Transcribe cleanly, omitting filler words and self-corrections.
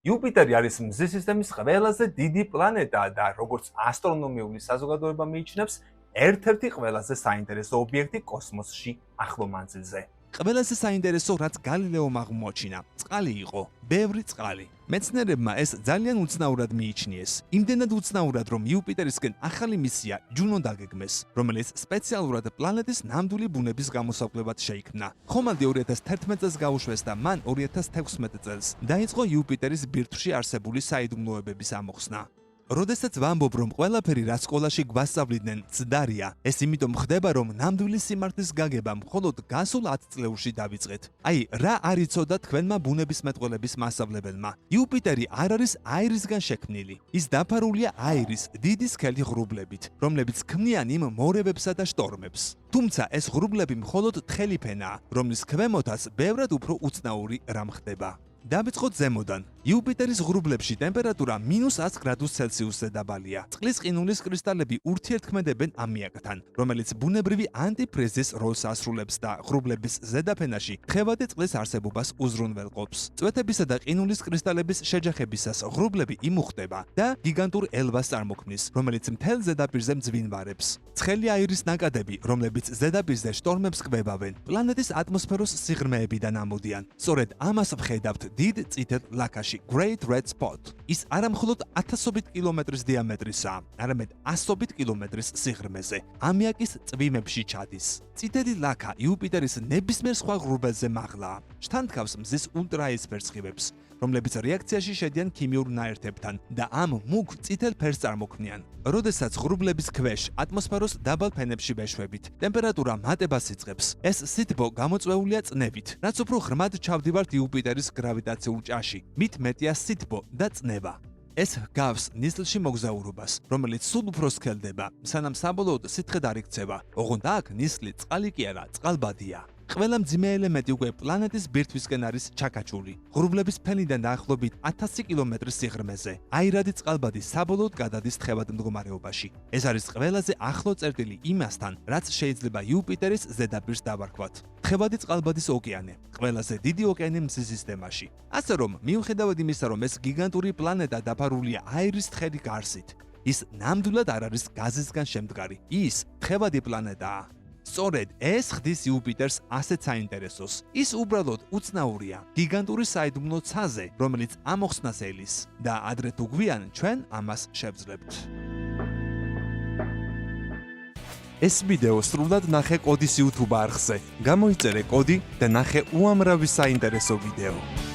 იუპიტერი არის მზის სისტემის ყველაზე დიდი პლანეტა და როგორც ასტრონომიული საზოგადოება მიიჩნევს, ერთ-ერთი ყველაზე საინტერესო ობიექტი კოსმოსში ახლო მანძილზე. ყველაზე საინტერესო, რაც გალილეომ აღმოაჩინა, წყალი იყო, ბევრი წყალი. მეცნიერებმა ეს ძალიან უცნაურად მიიჩნიეს. იმდენად უცნაურად, რომ იუპიტერისკენ ახალი მისია ჯუნო დაგეგმეს, რომელიც სპეციალურად პლანეტის ნამდვილი ბუნების გამოსაკვლევად შეიქმნა. ხომალდი 2011 წელს გაუშვეს და მან 2016 წელს დაიწყო იუპიტერის ბირთვში არსებული საიდუმლოებების ამოხსნა. როდესაც ვამბობ, რომ ყველაფერი, რაც სკოლაში გვასწავლიდნენ, ცდარია, ეს იმიტომ ხდება, რომ ნამდვილი სიმართლის გაგება მხოლოდ გასულ 10 წლებში დავიწყეთ. აი, რა არ იცოდა თქვენმა ბუნებისმეტყველების მასწავლებელმა. იუპიტერი არ არის აირისგან შექმნილი. ის დაფარულია აირის დიდი სქელი ღრუბლებით, რომლებიც ქმნიან იმ მორევებსა და შტორმებს. თუმცა ეს ღრუბლები მხოლოდ თხელი ფენაა, რომლის ქვემოთაც ბევრად უფრო უცნაური რამ ხდება. დავიწყოთ ზემოდან. იუპიტერის ღრუბლებში ტემპერატურა -100 გრადუს ცელსიუსზე დაბალია. წყლის ყინულის კრისტალები ურთიერთქმედებენ ამიაკთან, რომელიც ბუნებრივი ანტიფრიზის როლს ასრულებს და ღრუბლების ზედაფენაში თხევადი წყლის არსებობას უზრუნველყოფს. წვეთებისა და ყინულის კრისტალების შეჯახებისას ღრუბლები იმუხტება და გიგანტურ ელვას წარმოქმნის, რომელიც მთელ ზედაპირზე მძვინვარებს. ცხელი აირის ნაკადები, რომლებიც ზედაპირზე შტორმებს კვებავენ, პლანეტის ატმოსფეროს სიღრმეებიდან ამოდიან. სწორედ ამას ვხედავთ დიდ წითელ ლაქაში, Great Red Spot. ის არამხოლოდ 1000 კილომეტრის დიამეტრისაა, არამედ 100 კილომეტრის სიღრმეზე. ამიაკის წვიმებში ჩადის. წითელი ლაქა იუპიტერის ნებისმიერ სხვა ღრუბელზე მაღლაა. შთანთქავს მზის ულტრაიისფერ სხივებს, რომლებიც რეაქციაში შედიან ქიმიურ ნაერთებთან და ამ მუქ წითელ ფერს წარმოქმნიან. როდესაც ღრუბლების ქვეშ ატმოსფეროს დაბალ ფენებში ვეშვებით, ტემპერატურა მატებას იწყებს. ეს სითბო გამოწვეულია წნევით, რაც უფრო ღრმად ჩავდივართ იუპიტერის გრავიტაციულ ჭაში, მით მეტია სითბო და წნევა. ეს გავს ნისლში მოგზაურობას, რომელიც სულ უფრო სქელდება, სანამ საბოლოოდ სითხედ არ იქცევა. ოღონდ აქ ნისლი წყალი კი არა, წყალბადია. ყველა მძიმე ელემენტი უკვე პლანეტის ბირთვისკენ არის ჩაკაჭული. ღრუბლების ფენიდან დაახლოებით 1000 კილომეტრის სიღრმეზე. აირადი წყალბადი საბოლოოდ გადადის თხევად მდგომარეობაში. ეს არის ყველაზე ახლო წერტილი იმასთან, რაც შეიძლება იუპიტერის ზედაპირს დავარქვათ. თხევადი წყალბადის ოკეანე, ყველაზე დიდი ოკეანე მზის სისტემაში. ასე რომ, მიუხედავად იმისა, რომ ეს გიგანტური პლანეტა დაფარულია აირის თხელი გარსით, ის ნამდვილად არ არის გაზისგან შემდგარი. ის თხევადი პლანეტაა. სწორედ ეს ხდის იუპიტერს ასეთ საინტერესოს. ის უბრალოდ უცნაურია, გიგანტური საიდუმლო ცაზე, რომელიც ამოხსნას ელის და ადრე თუ გვიან ჩვენ ამას შევძლებთ. ეს ვიდეო სრულად ნახე კოდის YouTube არხზე. გამოიწერე კოდი და ნახე უამრავი საინტერესო ვიდეო.